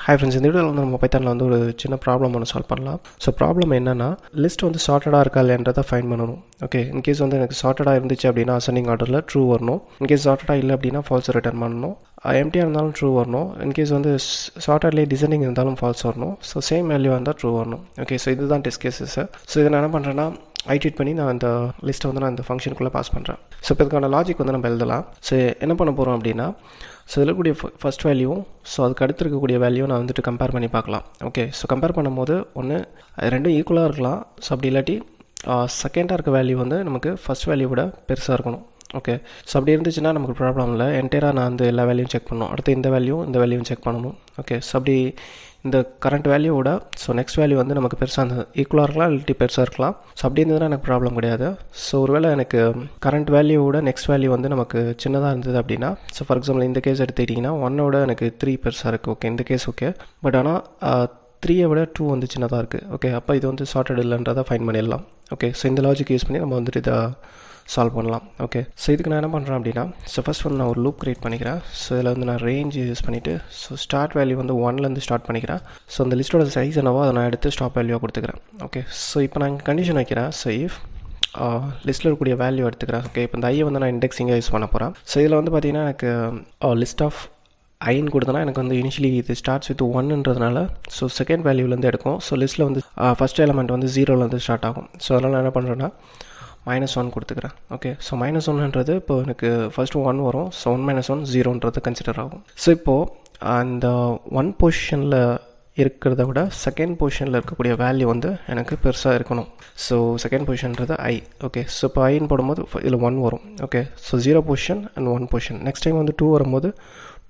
Hi friends, இந்த வீடியோவில் வந்து நம்ம பைத்தானில் வந்து ஒரு சின்ன ப்ராப்ளம் ஒன்று சால்வ் பண்ணலாம். ஸோ ப்ராப்ளம் என்னென்னா, லிஸ்ட் வந்து சார்ட்டடாக இருக்கா இல்லைன்றதை ஃபைன் பண்ணணும். ஓகே, இன்கேஸ் வந்து எனக்கு சார்ட்டடாக இருந்துச்சு அப்படின்னா அசெண்டிங் ஆர்டரில் ட்ரூ வரணும். இன்கேஸ் சார்ட்டடாக இல்லை அப்படின்னா ஃபால்ஸ் ரிட்டர்ன் பண்ணணும். எம்டியாக இருந்தாலும் ட்ரூ வரணும். இன்கேஸ் வந்து சார்ட்டர்லேயே டிசைனிங் இருந்தாலும் ஃபால்ஸ் வரணும். ஸோ சேம் வேல்யூ இருந்தால் ட்ரூ வரணும். ஓகே, ஸோ இதுதான் டெஸ்ட் கேஸஸ். ஸோ இதை நான் என்ன பண்ணுறேன்னா, ஐட்ரேட் பண்ணி நான் இந்த லிஸ்ட்டை வந்து நான் இந்த ஃபங்க்ஷனுக்குள்ளே பாஸ் பண்ணுறேன். ஸோ இப்போ இதுக்கான லாஜிக் வந்து நம்ம எழுதலாம். ஸோ என்ன பண்ண போகிறோம் அப்படின்னா, ஸோ இதில் இருக்கக்கூடிய ஃபஸ்ட் வேல்யூவும் ஸோ அதுக்கு அடுத்து இருக்கக்கூடிய வேல்யூ நான் வந்துட்டு கம்பேர் பண்ணி பார்க்கலாம். ஓகே, ஸோ கம்பேர் பண்ணும்போது ஒன்று ரெண்டும் ஈக்குவலாக இருக்கலாம். ஸோ அப்படி இல்லாட்டி செகண்டாக இருக்க வேல்யூ வந்து நமக்கு ஃபஸ்ட் வேல்யூ விட பெருசாக இருக்கணும். ஓகே, ஸோ அப்படி இருந்துச்சுன்னா நமக்கு ப்ராப்ளம் இல்லை. என்டையராக நான் வந்து எல்லா வேல்யூவும் செக் பண்ணணும். அடுத்து இந்த வேல்யூவும் செக் பண்ணணும். ஓகே, ஸோ அப்படி இந்த கரண்ட் வேல்யூவோட ஸோ நெக்ஸ்ட் வேல்யூ வந்து நமக்கு பெருசாக இருந்தது ஈக்குவலாக இருக்கலாம், இல்லாட்டி பெருசாக இருக்கலாம். ஸோ அப்படி இருந்ததுன்னா எனக்கு ப்ராப்ளம் கிடையாது. ஸோ ஒருவேளை எனக்கு கரண்ட் வேல்யூவோட நெக்ஸ்ட் வேல்யூ வந்து நமக்கு சின்னதாக இருந்தது அப்படின்னா, ஸோ ஃபார் எக்ஸாம்பிள் இந்த கேஸ் எடுத்துக்கிட்டிங்கன்னா 1 எனக்கு 3 பெருசாக இருக்குது. ஓகே, இந்த கேஸ் ஓகே. பட் ஆனால் 3 விட 2 வந்து சின்னதாக இருக்குது. ஓகே, அப்போ இது வந்து சார்ட்டட் இல்லைன்றதை ஃபைன் பண்ணிடலாம். ஓகே, ஸோ இந்த லாஜிக் யூஸ் பண்ணி நம்ம வந்துட்டு இதை சால்வ் பண்ணலாம். ஓகே, ஸோ இதுக்கு நான் என்ன பண்ணுறேன் அப்படின்னா, ஸோ ஃபஸ்ட் வந்து நான் ஒரு லூப் க்ரியேட் பண்ணிக்கிறேன். ஸோ இதில் வந்து நான் ரேஞ்ச் யூஸ் பண்ணிவிட்டு ஸோ ஸ்டார்ட் வேல்யூ வந்து 1லேருந்து ஸ்டார்ட் பண்ணிக்கிறேன். ஸோ அந்த லிஸ்ட்டோட சைஸ் என்னவோ அதை நான் எடுத்து ஸ்டாப் வேல்யூவாக கொடுத்துக்கிறேன். ஓகே, ஸோ இப்போ நான் கண்டிஷன் வைக்கிறேன். ஸோ இஃப் லிஸ்ட்டில் இருக்கக்கூடிய வேல்யூ எடுத்துக்கிறேன். ஓகே, இப்போ இந்த ஐயை வந்து நான் இண்டெக்ஸிங்காக யூஸ் பண்ண போகிறேன். ஸோ இதில் வந்து பார்த்தீங்கன்னா எனக்கு லிஸ்ட் ஆஃப் ஐன்னு கொடுத்தனா எனக்கு வந்து இனிஷியலி இது ஸ்டார்ட்ஸ் வித் 1ன்றதுனால ஸோ செகண்ட் வேல்யூலேருந்து எடுக்கும். ஸோ லிஸ்ட்டில் வந்து ஃபஸ்ட் எலமெண்ட் வந்து 0லேருந்து ஸ்டார்ட் ஆகும். ஸோ அதனால் நான் என்ன பண்ணுறேன்னா -1 கொடுத்துக்கிறேன். ஓகே, ஸோ -1ன்றது இப்போ எனக்கு ஃபஸ்ட்டு 1 வரும். ஸோ 1 - 1 0ன்றது கன்சிடர் ஆகும். ஸோ இப்போது அந்த 1 பொசிஷனில் இருக்கிறத விட செகண்ட் பொசிஷனில் இருக்கக்கூடிய வேல்யூ வந்து எனக்கு பெருசாக இருக்கணும். ஸோ செகண்ட் பொசிஷன்றது ஐ. ஓகே, ஸோ இப்போ ஐன்னு போடும்போது இதில் 1 வரும். Okay, so 0 position and 1 position. Next time வந்து 2 வரும்போது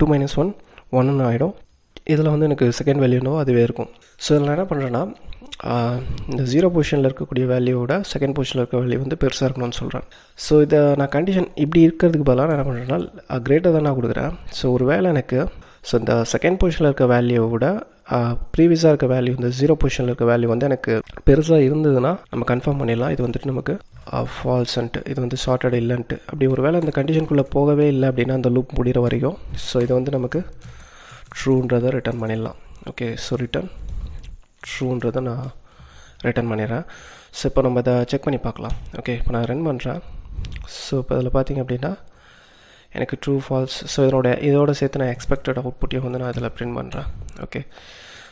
2 - 1 1ன்னு ஆகிடும். இதில் வந்து எனக்கு செகண்ட் வேல்யூனோ அதுவே இருக்கும். ஸோ இதில் நான் என்ன பண்ணுறேன்னா, இந்த 0 பொசிஷனில் இருக்கக்கூடிய வேல்யூவோட செகண்ட் பொசிஷனில் இருக்க வேல்யூ வந்து பெருசாக இருக்கணும்னு சொல்கிறேன். ஸோ இதை நான் கண்டிஷன் இப்படி இருக்கிறதுக்கு பதிலாக நான் என்ன பண்ணுறேன்னா கிரேட்டர் தான் நான் கொடுக்குறேன். ஸோ ஒரு வேளை எனக்கு ஸோ இந்த செகண்ட் பொசிஷனில் இருக்க வேல்யூவோட ப்ரீவியஸாக இருக்க வேல்யூ இந்த 0 பொசிஷனில் இருக்க வேல்யூ வந்து எனக்கு பெருசாக இருந்ததுன்னா நம்ம கன்ஃபார்ம் பண்ணிடலாம் இது வந்துட்டு நமக்கு ஃபால்ஸ்ன்ட்டு, இது வந்து சார்ட்டட் இல்லைன்ட்டு. அப்படி ஒரு வேளை இந்த கண்டிஷனுக்குள்ளே போகவே இல்லை அப்படின்னா அந்த லூப் முடிகிற வரைக்கும் ஸோ இது வந்து நமக்கு ட்ரூன்றதை ரிட்டர்ன் பண்ணிடலாம். ஓகே, ஸோ ரிட்டர்ன் ட்ரூன்றதை நான் ரிட்டர்ன் பண்ணிடுறேன். ஸோ இப்போ நம்ம இதை செக் பண்ணி பார்க்கலாம். ஓகே, இப்போ நான் ரன் பண்ணுறேன். ஸோ இப்போ இதில் பார்த்திங்க அப்படின்னா எனக்கு ட்ரூ ஃபால்ஸ். ஸோ இதோட சேர்த்து நான் எக்ஸ்பெக்டட் அவுட்புட்டையும் வந்து நான் இதில் பிரிண்ட் பண்ணுறேன். ஓகே,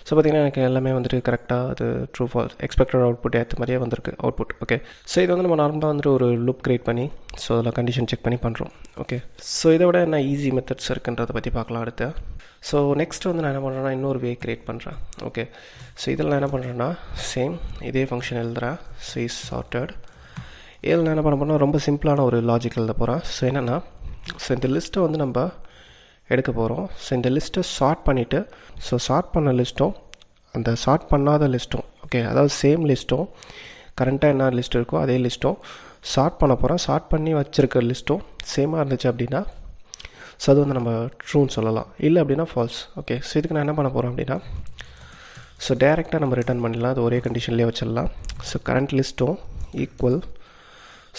ஸோ பார்த்திங்கன்னா எனக்கு எல்லாமே வந்துட்டு கரெக்டாக அது ட்ரூ ஃபால்ஸ் எக்ஸ்பெக்டட் அவுட்புட் ஏற்ற மாதிரியே வந்திருக்கு அவுட்புட். ஓகே, ஸோ இது வந்து நம்ம நார்மலாக வந்துட்டு ஒரு லூப் க்ரியேட் பண்ணி ஸோ அதில் கண்டிஷன் செக் பண்ணி பண்ணுறோம். ஓகே, ஸோ இதை விட என்ன ஈஸி மெத்தட்ஸ் இருக்குன்றதை பற்றி பார்க்கலாம் அடுத்து. ஸோ நெக்ஸ்ட் வந்து நான் என்ன பண்ணுறேன்னா இன்னொரு வே க்ரியேட் பண்ணுறேன். ஓகே, ஸோ இதில் நான் என்ன பண்ணுறேன்னா சேம் இதே ஃபங்க்ஷன் எழுதுகிறேன். So is started. இதில் நான் என்ன பண்ண போகிறேன்னா ரொம்ப சிம்பிளான ஒரு லாஜிக் எழுத போகிறேன். ஸோ என்னென்னா, ஸோ இந்த லிஸ்ட்டை வந்து நம்ம எடுக்க போகிறோம். ஸோ இந்த லிஸ்ட்டை சார்ட் பண்ணிவிட்டு ஸோ சார்ட் பண்ண லிஸ்ட்டும் அந்த சார்ட் பண்ணாத லிஸ்ட்டும், ஓகே அதாவது சேம் லிஸ்ட்டும் கரண்ட்டாக என்ன லிஸ்ட் இருக்கோ அதே லிஸ்ட்டும் சார்ட் பண்ண போகிறோம். சார்ட் பண்ணி வச்சுருக்க லிஸ்ட்டும் சேமாக இருந்துச்சு அப்படின்னா ஸோ அது வந்து நம்ம ட்ரூன்னு சொல்லலாம், இல்லை அப்படின்னா ஃபால்ஸ். ஓகே, ஸோ இதுக்கு நான் என்ன பண்ண போகிறோம் அப்படின்னா ஸோ டேரெக்டாக நம்ம ரிட்டர்ன் பண்ணிடலாம். அது ஒரே கண்டிஷன்லேயே வச்சிடலாம். ஸோ கரண்ட் லிஸ்ட்டும் ஈக்குவல்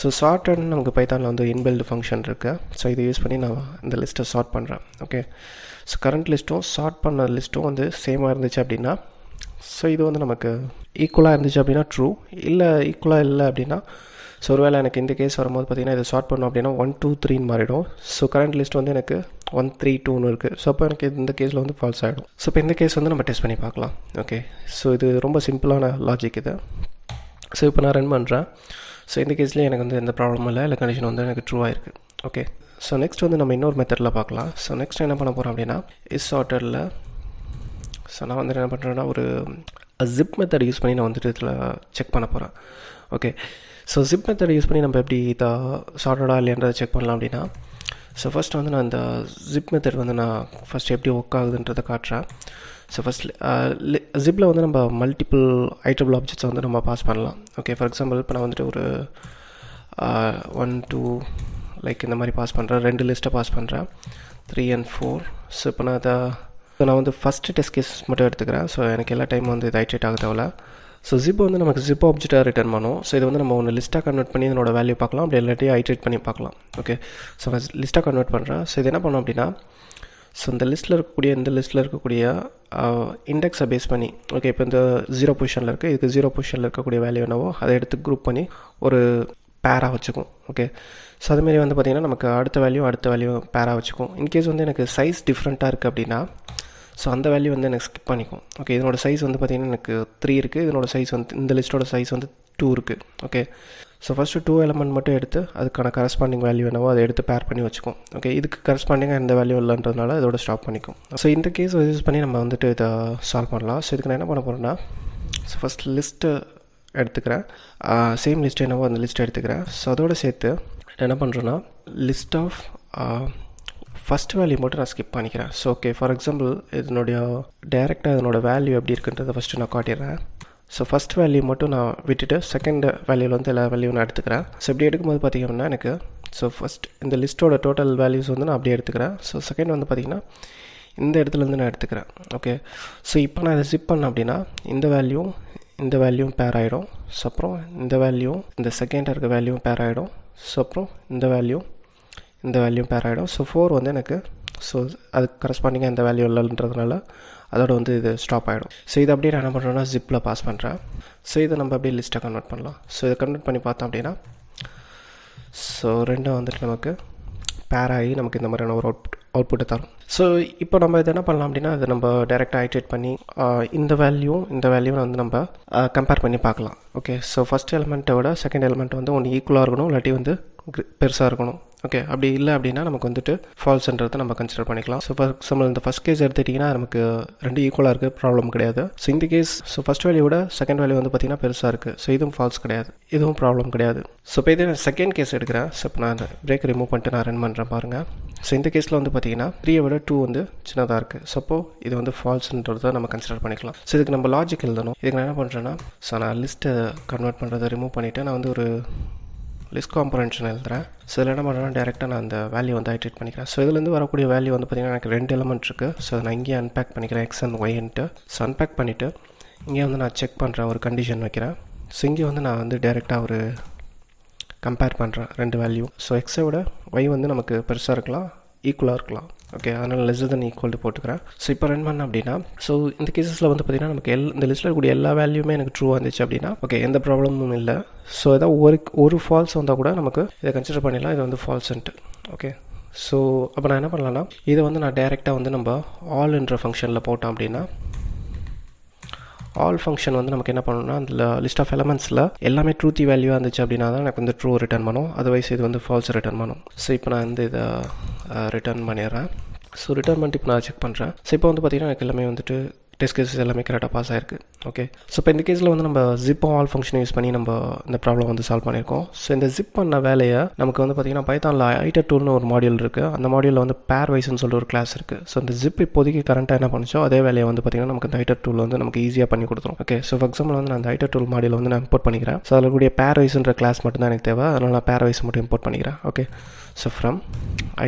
ஸோ சார்ட்டட்னு நமக்கு பைத்தானில் வந்து இன்பில்ட் ஃபங்க்ஷன் இருக்குது. ஸோ இதை யூஸ் பண்ணி நான் இந்த லிஸ்ட்டை சார்ட் பண்ணுறேன். ஓகே, ஸோ கரண்ட் லிஸ்ட்டும் சார்ட் பண்ண லிஸ்ட்டும் வந்து சேமாக இருந்துச்சு அப்படின்னா ஸோ இது வந்து நமக்கு ஈக்குவலாக இருந்துச்சு அப்படின்னா ட்ரூ, இல்லை ஈக்குவலாக இல்லை அப்படின்னா ஸோ ஒருவேளை எனக்கு இந்த கேஸ் வரும்போது பார்த்திங்கன்னா இதை சார்ட் பண்ணோம் அப்படின்னா 1 2 3ன்னு மாறிடும். ஸோ கரண்ட் லிஸ்ட் வந்து எனக்கு 1 3 2ன்னு இருக்குது. ஸோ அப்போ எனக்கு இந்த கேஸில் வந்து ஃபால்ஸ் ஆகிடும். ஸோ இப்போ இந்த கேஸ் வந்து நம்ம டெஸ்ட் பண்ணி பார்க்கலாம். ஓகே, ஸோ இது ரொம்ப சிம்பிளான லாஜிக் இது. ஸோ இப்போ நான் ரன் பண்ணுறேன். ஸோ இந்த கேஸ்லேயே எனக்கு வந்து எந்த ப்ராப்ளமும் இல்லை கண்டிஷன் வந்து எனக்கு ட்ரூ ஆகிருக்கு. ஓகே, ஸோ நெக்ஸ்ட் வந்து நம்ம இன்னொரு மெத்தடில் பார்க்கலாம். ஸோ நெக்ஸ்ட் என்ன பண்ண போகிறோம் அப்படின்னா இஸ் சார்ட்டடில் ஸோ நான் வந்து என்ன பண்ணுறேன்னா ஒரு ஜிப் மெத்தட் யூஸ் பண்ணி நான் வந்துட்டு இதில் செக் பண்ண போகிறேன். Okay, so zip method use பண்ணி நம்ம எப்படி இதை சார்ட்டடாக இல்லைன்றதை செக் பண்ணலாம் அப்படின்னா ஸோ ஃபஸ்ட் வந்து நான் இந்த ஜிப் மெத்தட் வந்து நான் ஃபஸ்ட் எப்படி ஒர்க் ஆகுதுன்றதை காட்டுறேன். ஸோ ஃபஸ்ட் ஜிப்பில் வந்து நம்ம மல்டிபிள் ஐட்டபிள் ஆப்ஜெக்ட்ஸை வந்து நம்ம பாஸ் பண்ணலாம். ஓகே, ஃபார் எக்ஸாம்பிள் இப்போ நான் வந்துட்டு ஒரு 1 2 லைக் இந்த மாதிரி பாஸ் பண்ணுறேன். 2 லிஸ்ட்டை பாஸ் பண்ணுறேன் 3 and 4. ஸோ இப்போ நான் வந்து ஃபஸ்ட்டு டெஸ்ட் கேஸ் மட்டும் எடுத்துக்கிறேன். ஸோ எனக்கு எல்லா டைமும் வந்து இது ஐட்ரேட் ஆக தேவையில்ல. ஸோ ஜிப் வந்து நமக்கு ஜிப் ஆப்ஜெக்டாக ரிட்டர்ன் பண்ணும். ஸோ இது வந்து நம்ம ஒன்று லிஸ்ட்டாக கன்வெர்ட் பண்ணி இதனோட வேல்யூ பார்க்கலாம், அப்படி எல்லாத்தையும் ஐட்ரேட் பண்ணி பார்க்கலாம். ஓகே, ஸோ நான் லிஸ்ட்டாக கன்வெர்ட் பண்ணுறேன். ஸோ இது என்ன பண்ணோம் அப்படின்னா ஸோ இந்த லிஸ்ட்டில் இருக்கக்கூடிய இண்டெக்ஸை பேஸ் பண்ணி ஓகே இப்போ இந்த 0 பொசிஷனில் இருக்குது, இதுக்கு 0 பொசிஷனில் இருக்கக்கூடிய வேல்யூ என்னவோ அதை எடுத்து குரூப் பண்ணி ஒரு பேராக வச்சுக்கும். ஓகே ஸோ அதுமாரி வந்து பார்த்திங்கன்னா நமக்கு அடுத்த வேல்யூ பேராக வச்சுக்கும். இன்கேஸ் வந்து எனக்கு சைஸ் டிஃப்ரெண்ட்டாக இருக்குது அப்படின்னா ஸோ அந்த வேல்யூ வந்து எனக்கு ஸ்கிப் பண்ணிக்கும். ஓகே இதனோட சைஸ் வந்து பார்த்திங்கன்னா எனக்கு 3 இருக்குது, இதனோட சைஸ் வந்து இந்த லிஸ்ட்டோட சைஸ் வந்து 2 இருக்குது. ஓகே ஸோ ஃபஸ்ட்டு 2 எலமெண்ட் மட்டும் எடுத்து அதுக்கான கரஸ்பாண்டிங் வேல்யூ என்னவோ அதை எடுத்து பேர் பண்ணி வச்சுக்கும். ஓகே இதுக்கு கரஸ்பாண்டிங்காக எந்த வேல்யூ இல்லைன்றதுனால இதோட ஸ்டாப் பண்ணிக்கும். ஸோ இந்த கேஸ் யூஸ் பண்ணி நம்ம வந்துட்டு இதை சால்வ் பண்ணலாம். ஸோ இதுக்கு நான் என்ன பண்ண போகிறேன்னா ஸோ ஃபஸ்ட் லிஸ்ட்டு எடுத்துக்கிறேன், சேம் லிஸ்ட் என்னவோ அந்த லிஸ்ட் எடுத்துக்கிறேன். ஸோ அதோடு சேர்த்து என்ன பண்ணுறேன்னா லிஸ்ட் ஆஃப் ஃபஸ்ட் வேல்யூ மட்டும் நான் ஸ்கிப் பண்ணிக்கிறேன். ஸோ ஓகே ஃபார் எக்ஸாம்பிள் டேரெக்டாக இதனோட வேல்யூ எப்படி இருக்குன்றதை ஃபஸ்ட்டு நான் காட்டிடுறேன். ஸோ ஃபஸ்ட் வேல்யூ மட்டும் நான் விட்டுட்டு செகண்ட் வேல்யூவில் வந்து எல்லா வேல்யூவும் நான் எடுத்துக்கிறேன். ஸோ இப்படி எடுக்கும்போது பார்த்திங்கன்னா எனக்கு ஸோ ஃபஸ்ட் இந்த லிஸ்ட்டோட டோட்டல் வேல்யூஸ் வந்து நான் அப்படியே எடுத்துக்கிறேன். ஸோ செகண்ட் வந்து பார்த்திங்கன்னா இந்த இடத்துலேருந்து நான் எடுத்துக்கிறேன். ஓகே ஸோ இப்போ நான் இதை ஜிப் பண்ணேன் அப்படின்னா இந்த வேல்யூவும் பேர் ஆகிடும். ஸோ அப்புறம் இந்த வேல்யூவும் இந்த செகண்டாக இருக்க வேல்யூவும் பேர் ஆகிடும். ஸோ அப்புறம் இந்த வேல்யூவும் பேர் ஆகிடும். ஸோ 4 வந்து எனக்கு ஸோ அதுக்கு கரஸ்பாண்டிங்காக எந்த வேல்யூ இல்லைன்றதுனால அதோட வந்து இது ஸ்டாப் ஆகிடும். ஸோ இது அப்படியே நான் என்ன பண்ணுறேன்னா ஜிப்பில் பாஸ் பண்ணுறேன். ஸோ இதை நம்ம அப்படியே லிஸ்ட்டை கன்வெர்ட் பண்ணலாம். ஸோ இதை கன்வெர்ட் பண்ணி பார்த்தோம் அப்படின்னா ஸோ ரெண்டும் வந்துட்டு நமக்கு பேர் ஆகி நமக்கு இந்த மாதிரியான ஒரு அவுட்புட்டை தரும். ஸோ இப்போ நம்ம இதை என்ன பண்ணலாம் அப்படின்னா அதை நம்ம டேரெக்டாக ஐட்ரேட் பண்ணி இந்த வேல்யூவும் வந்து நம்ம கம்பேர் பண்ணி பார்க்கலாம். ஓகே ஸோ ஃபஸ்ட் எலிமெண்ட்டை விட செகண்ட் எலிமெண்ட் வந்து ஒன்று ஈக்குவலாக இருக்கணும், இல்லாட்டி வந்து பெருசாக இருக்கணும். ஓகே அப்படி இல்லை அப்படின்னா நமக்கு வந்துட்டு ஃபால்ஸ்ன்றதை நம்ம கன்சிடர் பண்ணிக்கலாம். ஸோ ஃபார் எக்ஸாம்பிள் இந்த ஃபஸ்ட் கேஸ் எடுத்துட்டிங்கன்னா நமக்கு 2 ஈக்குவலாக இருக்குது, ப்ராப்ளம் கிடையாது. ஸோ இந்த கேஸ் ஸோ ஃபஸ்ட் வேல்யூ விட செகண்ட் வேல்யூ வந்து பார்த்திங்கன்னா பெருசாக இருக்குது. ஸோ இதுவும் ஃபால்ஸ் கிடையாது, இதுவும் ப்ராப்ளம் கிடையாது. ஸோ இப்போ இதே நான் செகண்ட் கேஸ் எடுக்கிறேன். ஸோ இப்போ நான் அந்த பிரேக் ரிமூவ் பண்ணிட்டு நான் ரன் பண்ணுறேன் பாருங்கள். ஸோ இந்த கேஸில் வந்து பார்த்திங்கன்னா 3 விட 2 வந்து சின்னதாக இருக்குது. ஸோ அப்போ இது வந்து ஃபால்ஸ்ன்றதை நம்ம கன்சிடர் பண்ணிக்கலாம். ஸோ இதுக்கு நம்ம லாஜிக் எழுதணும். இதுக்கு நான் என்ன பண்ணுறேன்னா ஸோ நான் லிஸ்ட்டை கன்வெர்ட் பண்ணுறதை ரிமூவ் பண்ணிவிட்டு நான் வந்து ஒரு லிஸ்ட் காம்பரன்ஷன் எழுதுறேன். ஸோ இதில் என்ன பண்ணுறேன்னா டேரெக்டாக நான் அந்த வேல்யூ வந்து ஐட்ரேட் பண்ணிக்கிறேன். ஸோ இதுலேருந்து வரக்கூடிய வேல்யூ வந்து பார்த்திங்கன்னா எனக்கு 2 எலிமெண்ட் இருக்குது. ஸோ நான் இங்கேயே அன்பேக் பண்ணிக்கிறேன் எக்ஸ் அண்ட் ஒய்ன்ட்டு. ஸோ அன்பேக் பண்ணிவிட்டு இங்கே வந்து நான் செக் பண்ணுறேன், ஒரு கண்டிஷன் வைக்கிறேன். ஸோ இங்கே வந்து நான் வந்து டேரெக்டாக ஒரு கம்பேர் பண்ணுறேன் 2 வேல்யூ. ஸோ எக்ஸை விட ஒய் வந்து நமக்கு பெருசாக இருக்கலாம், ஈக்குவலாக இருக்கலாம். ஓகே அதனால் லெஸ் தென் ஈக்குவல் போட்டுக்கிறேன். ஸோ இப்போ ரன் பண்ணேன் அப்படின்னா ஸோ இந்த கேஸஸில் வந்து பார்த்திங்கன்னா நமக்கு இந்த லிஸ்ட்டில் இருக்கக்கூடிய எல்லா வேல்யூமே எனக்கு ட்ரூவாக இருந்துச்சு அப்படின்னா ஓகே எந்த ப்ராப்ளமும் இல்லை. ஸோ ஏதாவது ஒரு ஃபால்ஸ் வந்தால் கூட நமக்கு இதை கன்சிடர் பண்ணிடலாம், இது வந்து ஃபால்ஸ்ன்ட்டு. ஓகே ஸோ அப்போ நான் என்ன பண்ணலான்னா இதை வந்து நான் டேரெக்டாக வந்து நம்ம ஆல்ன்ற ஃபங்க்ஷனில் போட்டோம் அப்படின்னா ஆல் ஃபங்க்ஷன் வந்து நமக்கு என்ன பண்ணணும்னா அந்த லிஸ்ட் ஆஃப் எலமெண்ட்ஸில் எல்லாமே ட்ரூத்தி வேல்யூவாக இருந்துச்சு அப்படின்னா தான் எனக்கு வந்து ட்ரூ ரிட்டர்ன் பண்ணும், அதர்வைஸ் இது வந்து ஃபால்ஸ் ரிட்டர்ன் பண்ணும். ஸோ இப்போ நான் வந்து இதை ரிட்டர்ன் பண்ணிடுறேன். ஸோ ரிட்டர்ன் பண்ணிட்டு இப்போ நான் செக் பண்ணுறேன். ஸோ இப்போ வந்து பார்த்திங்கன்னா எனக்கு எல்லாமே வந்துட்டு டெஸ்ட் கேஸஸ் எல்லாமே கரெக்டாக பாஸ் ஆயிருக்கு. ஓகே ஸோ இப்போ இந்த கேஸில் வந்து நம்ம ஜிப் ஆல் ஃபங்க்ஷன் யூஸ் பண்ணி நம்ம இந்த ப்ராப்ளம் வந்து சால்வ் பண்ணியிருக்கோம். ஸோ இந்த ஜிப் பண்ண வேலையை நமக்கு வந்து பார்த்திங்கன்னா பைத்தானில் ஐட்டர் டூல்னு ஒரு மாடியூல் இருக்குது. அந்த மாடியூலில் வந்து பேர் வைஸ்ன்னு சொல்லிட்டு ஒரு கிளாஸ் இருக்குது. ஸோ இந்த ஜிப் இப்போதைக்கு கரண்ட்டாக என்ன பண்ணிச்சோ அதே வேலையை வந்து பார்த்திங்கன்னா நமக்கு இந்த ஐட்டர் டூல் வந்து நமக்கு ஈஸியாக பண்ணி கொடுத்துரும். ஓகே ஸோ ஃபார் எக்ஸாம்பிள் வந்து நான் அந்த ஐட்டர் டூல் மாடியூல் வந்து நான் இம்போர்ட் பண்ணிக்கிறேன். ஸோ அதில் கூடிய பேர் வைஸ்ன்ற கிளாஸ் மட்டும் தான் எனக்கு தேவை, அதனால் நான் பேர் வைஸ் மட்டும் இம்போர்ட் பண்ணிக்கிறேன். Okay so from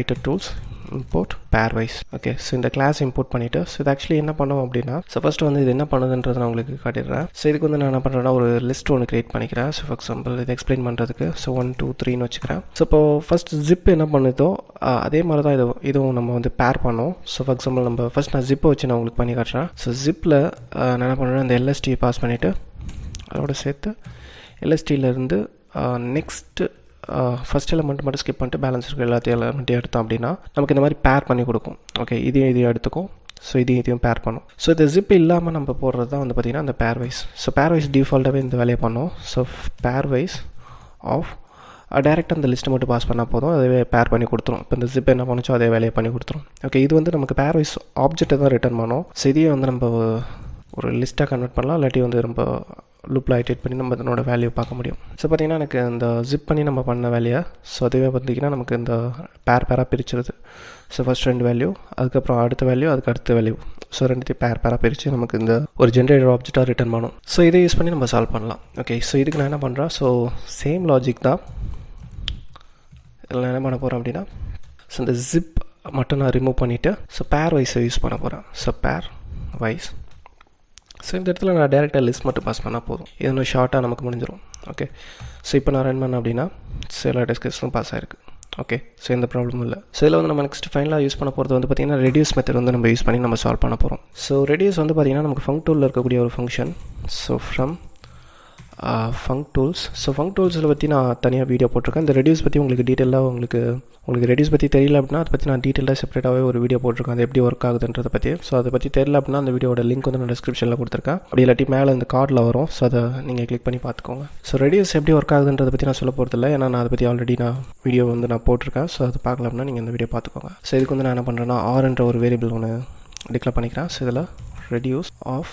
iter tools import pairwise. Okay so இந்த கிளாஸ் இம்போர்ட் பண்ணிவிட்டு ஸோ இது ஆக்சுவலி என்ன பண்ணுவோம் அப்படின்னா ஸோ ஃபஸ்ட்டு வந்து இது என்ன பண்ணுதுன்றது நான் உங்களுக்கு காட்டிடுறேன். ஸோ இதுக்கு வந்து நான் என்ன பண்ணுறேன்னா ஒரு லிஸ்ட் ஒன்று க்ரியேட் பண்ணிக்கிறேன். ஸோ ஃபார் எக்ஸாம்பிள் இது எக்ஸ்பிளைன் பண்ணுறதுக்கு ஸோ 1 2 3ன்னு வச்சுக்கிறேன். ஸோ இப்போ ஃபஸ்ட் ஜிப் என்ன பண்ணுதோ அதே மாதிரி தான் இதுவும் நம்ம வந்து பேர் பண்ணோம். ஸோ ஃபார் எக்ஸாம்பிள் நம்ம ஃபஸ்ட் நான் ஜிப்பை வச்சு நான் உங்களுக்கு பண்ணி காட்டுறேன். ஸோ ஜிப்பில் நான் என்ன பண்ணுறேன் இந்த எல்எஸ்டி பாஸ் பண்ணிவிட்டு அதோட சேர்த்து எல்எஸ்டியிலேருந்து நெக்ஸ்ட்டு ஃபஸ்ட் எலிமெண்ட் மட்டும் ஸ்கிப் பண்ணிட்டு பேலன்ஸ் இருக்கிற எல்லாத்தையும் எலிமெண்ட்டையும் எடுத்தோம் அப்படின்னா நமக்கு இந்த மாதிரி பேர் பண்ணி கொடுக்கும். ஓகே இதையும் எடுத்துக்கும். ஸோ இதையும் பேர் பண்ணும். ஸோ இந்த ஜிப் இல்லாமல் நம்ம போடுறது தான் வந்து பார்த்திங்கன்னா அந்த பேர் வைஸ். ஸோ பேர் வைஸ் டிஃபால்ட்டாகவே இந்த வேலையை பண்ணோம். ஸோ பேர் வைஸ் ஆஃப் டேரெக்டாக அந்த லிஸ்ட்டை மட்டும் பாஸ் பண்ணால் போதும், அதே பேர் பண்ணி கொடுத்துரும். இப்போ இந்த ஜிப் என்ன பண்ணுச்சோ அதே வேலையை பண்ணி கொடுத்துரும். ஓகே இது வந்து நமக்கு பேர் வைஸ் ஆப்ஜெக்டை தான் ரிட்டர்ன் பண்ணோம். ஸோ இதையே வந்து நம்ம ஒரு லிஸ்ட்டாக கன்வெர்ட் பண்ணலாம், இல்லாட்டி வந்து ரொம்ப லூப்பில் ஐட்ரேட் பண்ணி நம்ம இதனோட வேல்யூ பார்க்க முடியும். ஸோ பார்த்திங்கன்னா எனக்கு இந்த ஜிப் பண்ணி நம்ம பண்ண வேலையை ஸோ அதுவே பார்த்திங்கன்னா நமக்கு இந்த பேராக பிரிச்சிருது. ஸோ ஃபஸ்ட் 2 வேல்யூ, அதுக்கப்புறம் அடுத்த வேல்யூ, அதுக்கு அடுத்த வேல்யூ, ஸோ ரெண்டுத்தையும் பேராக பிரித்து நமக்கு இந்த ஒரு ஜென்ரேட்டர் ஆப்ஜெக்டாக ரிட்டர்ன் பண்ணும். ஸோ இதை யூஸ் பண்ணி நம்ம சால்வ் பண்ணலாம். ஓகே ஸோ இதுக்கு நான் என்ன பண்ணுறேன் ஸோ சேம் லாஜிக் தான் இதில் நான் என்ன பண்ண போகிறேன் அப்படின்னா ஸோ இந்த ஜிப் மட்டும் நான் ரிமூவ் பண்ணிவிட்டு ஸோ பேர் வைஸை யூஸ் பண்ண போகிறேன். ஸோ பேர் வைஸ் ஸோ இந்த இடத்துல நான் டேரெக்டாக லிஸ்ட் மட்டும் பாஸ் பண்ணால் போதும், இது இன்னும் ஷார்ட்டாக நமக்கு முடிஞ்சிடும். ஓகே ஸோ இப்போ நான் ரன் பண்ணேன் அப்படின்னா ஸோ எல்லா டெஸ்கஸும் பாஸ் ஆகிருக்கு. ஓகே, ஸோ எந்த ப்ராப்ளமும் இல்லை. ஸோ இதில் வந்து நம்ம நெக்ஸ்ட் ஃபைனலாக யூஸ் பண்ண போகிறது வந்து பார்த்திங்கன்னா ரெடியூஸ் மெத்தட் வந்து நம்ம யூஸ் பண்ணி நம்ம சால்வ் பண்ண போகிறோம். ஸோ ரெடியூஸ் வந்து பார்த்திங்கன்னா நமக்கு ஃபங்க் டூலில் இருக்கக்கூடிய ஒரு function. So from functools. So ஃபங்க் டூல்ஸில் பற்றி நான் தனியாக வீடியோ போட்டிருக்கேன். இந்த ரெடியூஸ் பற்றி உங்களுக்கு டீட்டெயிலாக உங்களுக்கு ரெடியூஸ் பற்றி தெரியல அப்படின்னா அதை பற்றி நான் டீட்டெயிலாக செப்பரேட்டாகவே ஒரு வீடியோ போட்டிருக்கேன், அது எப்படி ஒர்க் ஆகுதுன்றதை பற்றி. ஸோ அதை பற்றி தெரியல அப்படின்னா அந்த வீடியோட லிங்க் வந்து நான் டிஸ்கிரிப்ஷனில் கொடுத்துருக்கேன். அப்படி இல்லாட்டி மேலே இந்த கார்டில் வரும். ஸோ அதை நீங்கள் கிளிக் பண்ணி பார்த்துக்கோங்க. ஸோ ரெடியூஸ் எப்படி ஒர்க் ஆகுதுன்றதை பற்றி நான் சொல்ல போகிறதில்ல, ஏன்னா நான் அதை பற்றி ஆல்ரெடி வீடியோ வந்து நான் போட்டிருக்கேன். ஸோ அது பார்க்கல அப்படின்னா நீங்கள் இந்த வீடியோ பார்த்துக்கோங்க. ஸோ இதுக்கு வந்து நான் என்ன பண்ணுறேன்னா ஆர்ன்ற ஒரு வேரியபிள் ஒன்று டிக்ளேர் பண்ணிக்கிறேன். ஸோ இதில் ரெடியூஸ் ஆஃப்.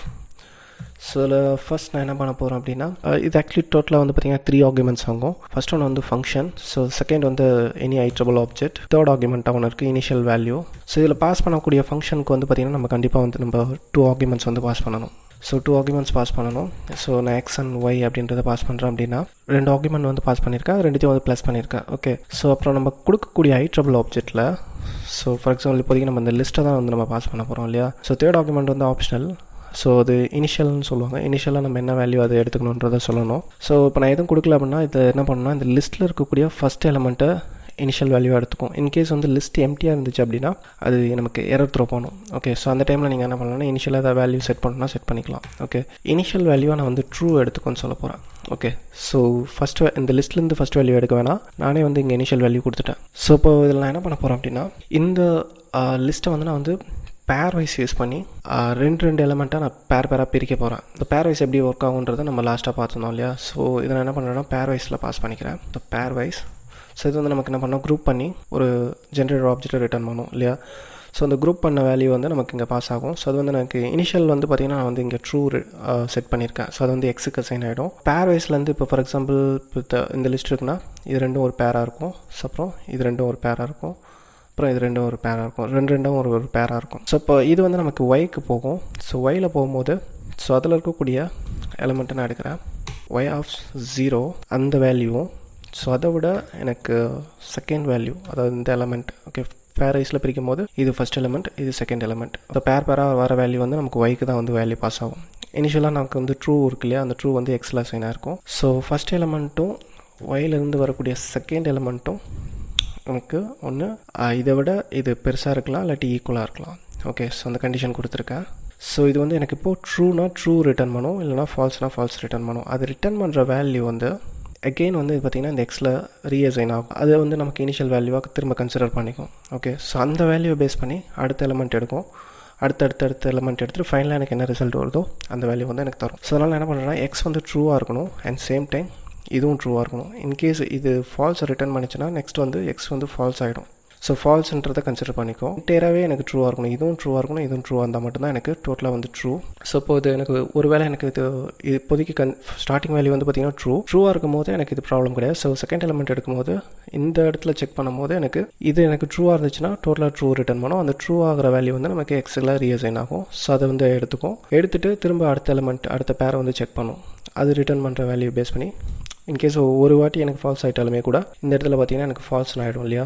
ஸோ இதில் ஃபஸ்ட் நான் என்ன பண்ண போகிறேன் அப்படின்னா இது ஆக்சுவலி டோட்டலாக வந்து பார்த்திங்கன்னா 3 ஆர்குமெண்ட்ஸ் ஆகும். ஃபஸ்ட் ஒன்று வந்து ஃபங்க்ஷன். ஸோ செகண்ட் வந்து எனி ஐட்ரபிள் ஆப்ஜெக்ட். தேர்ட் ஆர்குமெண்ட்டாக ஒன்று இருக்குது இனிஷியல் வேல்யூ. ஸோ இதில் பாஸ் பண்ணக்கூடிய ஃபங்க்ஷனுக்கு வந்து பார்த்திங்கன்னா நம்ம கண்டிப்பாக வந்து நம்ம 2 ஆர்குமெண்ட்ஸ் வந்து பாஸ் பண்ணணும். ஸோ 2 ஆர்குமெண்ட்ஸ் பாஸ் பண்ணணும். ஸோ நான் எக்ஸ் அண்ட் ஒய் அப்படின்றத பாஸ் பண்ணுறேன் அப்படின்னா 2 ஆர்குமெண்ட் வந்து பாஸ் பண்ணியிருக்கேன், 2த்தையும் வந்து ப்ளஸ் பண்ணியிருக்கேன். ஓகே, ஸோ அப்புறம் நம்ம கொடுக்கக்கூடிய ஐட்ரபிள் ஆப்ஜெக்ட்டில் ஸோ ஃபார் எக்ஸாம்பிள் இப்போதைக்கு நம்ம இந்த லிஸ்ட்டை தான் வந்து நம்ம பாஸ் பண்ண போகிறோம் இல்லையா. ஸோ தேர்ட் ஆர்குமெண்ட் வந்து ஆப்ஷனல். ஸோ அது இனிஷியல்னு சொல்லுவாங்க. இனிஷியலாக நம்ம என்ன வேல்யூ அதை எடுத்துக்கணுன்றதை சொல்லணும். ஸோ இப்போ நான் எதுவும் கொடுக்கல அப்படின்னா இதை என்ன பண்ணணும்னா இந்த லிஸ்ட்டில் இருக்கக்கூடிய ஃபஸ்ட் எலமெண்ட்டை இனிஷியல் வேல்யூவாக எடுத்துக்கும். இன்கேஸ் வந்து லிஸ்ட் எம்டியாக இருந்துச்சு அப்படின்னா அது நமக்கு எரர் த்ரோ பண்ணணும். ஓகே, ஸோ அந்த டைமில் நீங்கள் என்ன பண்ணலாம்னா இனிஷியலாக அதை வேல்யூ செட் பண்ணணும்னா செட் பண்ணிக்கலாம். ஓகே, இனிஷியல் வேல்யூவாக நான் வந்து ட்ரூ எடுத்துக்கோன்னு சொல்ல போகிறேன். ஓகே, ஸோ ஃபஸ்ட்டு இந்த லிஸ்ட்லேருந்து ஃபஸ்ட் வேல்யூ எடுக்க வேணாம், நானே வந்து இங்கே இனிஷியல் வேல்யூ கொடுத்துட்டேன். ஸோ இப்போ இதில் நான் என்ன பண்ண போகிறேன் அப்படின்னா இந்த லிஸ்ட்டை வந்து நான் வந்து பேர் வைஸ் யூஸ் பண்ணி ரெண்டு எலமெண்ட்டாக நான் பேராக பிரிக்க போகிறேன். இந்த பேர் வைஸ் எப்படி ஒர்க் ஆகுன்றதை நம்ம லாஸ்ட்டாக பார்த்துருந்தோம் இல்லையா. ஸோ இதை நான் என்ன பண்ணுறேன்னா பேர் வைஸில் பாஸ் பண்ணிக்கிறேன். ஸோ பேர் வைஸ். ஸோ இது வந்து நமக்கு என்ன பண்ணோம் குரூப் பண்ணி ஒரு ஜென்ரேட்டர் ஆப்ஜெக்ட்டை ரிட்டர்ன் பண்ணும் இல்லையா. ஸோ அந்த குரூப் பண்ண வேல்யூ வந்து நமக்கு இங்கே பாஸ் ஆகும். ஸோ அது வந்து எனக்கு இனிஷியல் வந்து பார்த்திங்கன்னா நான் வந்து இங்கே ட்ரூ செட் பண்ணியிருக்கேன். ஸோ அது வந்து எக்ஸுக்கு அசைன் ஆகிடும். பேர் வைஸ்லேருந்து இப்போ ஃபார் எக்ஸாம்பிள் இப்போ இந்த லிஸ்ட் இருக்குன்னா இது ரெண்டும் ஒரு பேராக இருக்கும். ஸோ அப்புறம் இது ரெண்டும் ஒரு பேராக இருக்கும். அப்புறம் இது ரெண்டும் ஒரு பேராக இருக்கும். ரெண்டும் ஒரு பேராக இருக்கும். ஸோ இப்போ இது வந்து நமக்கு ஒய்க்கு போகும். ஸோ ஒயில் போகும்போது ஸோ அதில் இருக்கக்கூடிய எலமெண்ட்டை நான் எடுக்கிறேன். ஒய் ஆஃப் 0 அந்த வேல்யூவும் ஸோ அதை விட எனக்கு செகண்ட் வேல்யூ அதாவது இந்த எலமெண்ட். ஓகே, பேர் வைஸில் பிரிக்கும் போது இது ஃபஸ்ட் எலமெண்ட், இது செகண்ட் எலமெண்ட். இப்போ பேராக வர வேல்யூ வந்து நமக்கு ஒய்க்கு தான் வந்து வேல்யூ பாஸ் ஆகும். இனிஷியலாக நமக்கு வந்து ட்ரூ இருக்கு இல்லையா, அந்த ட்ரூ வந்து எக்ஸில் அசைனாக இருக்கும். ஸோ ஃபஸ்ட் எலமெண்ட்டும் ஒயிலேருந்து வரக்கூடிய செகண்ட் எலமெண்ட்டும் நமக்கு ஒன்று இதை விட இது பெருசாக இருக்கலாம் இல்லாட்டி ஈக்குவலாக இருக்கலாம். ஓகே, ஸோ அந்த கண்டிஷன் கொடுத்துருக்கேன். ஸோ இது வந்து எனக்கு இப்போது ட்ரூனா ட்ரூ ரிட்டர்ன் பண்ணும், இல்லைனா ஃபால்ஸ்னால் ஃபால்ஸ் ரிட்டர்ன் பண்ணும். அது ரிட்டர்ன் பண்ணுற வேல்யூ வந்து அகெயின் வந்து பார்த்திங்கன்னா இந்த எக்ஸில் ரீஅசைன் ஆகும். அதை வந்து நமக்கு இனிஷியல் வேல்யூவாக திரும்ப கன்சிடர் பண்ணிக்கும். ஓகே, ஸோ அந்த வேல்யூவை பேஸ் பண்ணி அடுத்த எலமெண்ட் எடுக்கும். அடுத்த எலமெண்ட் எடுத்துகிட்டு ஃபைனலாக எனக்கு என்ன ரிசல்ட் வருதோ அந்த வேல்யூ வந்து எனக்கு தரும். ஸோ அதனால் நான் என்ன பண்ணுறேன்னா எக்ஸ் வந்து ட்ரூவாக இருக்கணும் அண்ட் சேம் டைம் இதுவும் ட்ரூவாக இருக்கணும். இன்கேஸ் இது ஃபால்ஸை ரிட்டர்ன் பண்ணிச்சுன்னா நெக்ஸ்ட் வந்து எக்ஸ் வந்து ஃபால்ஸ் ஆகிடும். ஸோ ஃபால்ஸ்ன்றதை கன்சிடர் பண்ணிக்கும். இன்டேராகவே எனக்கு ட்ரூவாக இருக்கணும், இதுவும் ட்ரூவாக இருக்கணும், இதுவும் ட்ரூவாக இருந்தால் மட்டும்தான் எனக்கு டோட்டலாக வந்து ட்ரூ. ஸோ இப்போ இது எனக்கு ஒருவேளை எனக்கு இது இப்போதைக்கு ஸ்டார்டிங் வேல்யூ வந்து பார்த்திங்கன்னா ட்ரூவாக இருக்கும் போது எனக்கு இது ப்ராப்ளம் கிடையாது. ஸோ செகண்ட் எலமெண்ட் எடுக்கும்போது இந்த இடத்துல செக் பண்ணும்போது எனக்கு ட்ரூவாக இருந்துச்சுன்னா டோட்டலாக ட்ரூ ரிட்டர்ன் பண்ணும். அந்த ட்ரூ ஆகிற வேல்யூ வந்து நமக்கு எக்ஸில் ரீஅசைன் ஆகும். ஸோ அதை வந்து எடுத்துட்டு திரும்ப அடுத்த எலமெண்ட் அடுத்த பேரை வந்து செக் பண்ணும். அது ரிட்டர்ன் பண்ணுற வேல்யூ பேஸ் பண்ணி இன்கேஸ் ஒரு வாட்டி எனக்கு ஃபால்ஸ் ஆகிட்டாலுமே கூட இந்த இடத்துல பார்த்திங்கன்னா எனக்கு ஃபால்ஸ்னு ஆகிடும் இல்லையா.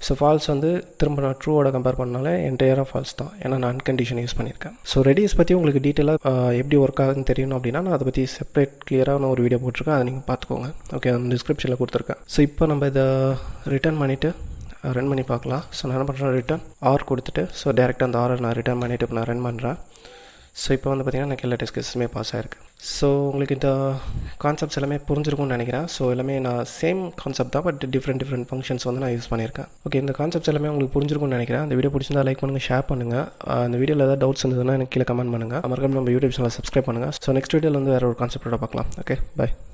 ஸோ ஃபால்ஸ் வந்து திரும்ப நான் ட்ரூவோட கம்பேர் பண்ணாலே என்டையராக ஃபால்ஸ் தான், ஏன்னா நான் அன்கண்டிஷன் யூஸ் பண்ணியிருக்கேன். ஸோ ரெடியூஸ் பற்றி உங்களுக்கு டீட்டெயிலாக எப்படி ஒர்க் ஆகுதுன்னு தெரியணும் அப்படின்னா நான் அதை பற்றி செப்பரேட் கிளியரான ஒரு வீடியோ போட்டிருக்கேன், அதை நீங்கள் பார்த்துக்கோங்க. ஓகே, அந்த டிஸ்கிரிப்ஷனில் கொடுத்துருக்கேன். ஸோ இப்போ நம்ம இதை ரிட்டர்ன் பண்ணிவிட்டு ரன் பண்ணி பார்க்கலாம். ஸோ நான் என்ன பண்ணுறேன் ரிட்டர்ன் ஆர் கொடுத்துட்டு ஸோ டேரெக்டாக அந்த ஆரை நான் ரிட்டர்ன் பண்ணிவிட்டு இப்போ நான் ரன் பண்ணுறேன். ஸோ இப்போ வந்து பார்த்திங்கன்னா எனக்கு எல்லா டெஸ்ட் கேஸுமே பாஸ் ஆகிருக்கு. ஸோ உங்களுக்கு இந்த கான்செப்ட்ஸ் எல்லாமே புரிஞ்சிருக்கும்னு நினைக்கிறேன். ஸோ எல்லாமே நான் சேம் கான்செப்ட் தான், பட் டிஃப்ரெண்ட் ஃபங்க்ஷன்ஸ் வந்து நான் யூஸ் பண்ணியிருக்கேன். ஓகே, இந்த கான்செப்ட்ஸ் எல்லாமே உங்களுக்கு புரிஞ்சிருக்கும்னு நினைக்கிறேன். இந்த வீடியோ பிடிச்சிருந்தா லைக் பண்ணுங்கள், ஷேர் பண்ணுங்கள். அந்த வீடியோவில் ஏதாவது டவுட்ஸ் இருந்ததுன்னா எனக்கு கீழே கமெண்ட் பண்ணுங்கள். மறக்காம நம்ம யூடியூப் சேனலை சப்ஸ்கிரைப் பண்ணுங்கள். ஸோ நெக்ஸ்ட் வீடியோவில் வந்து வேறு ஒரு கான்செப்டோட பார்க்கலாம். Okay, by.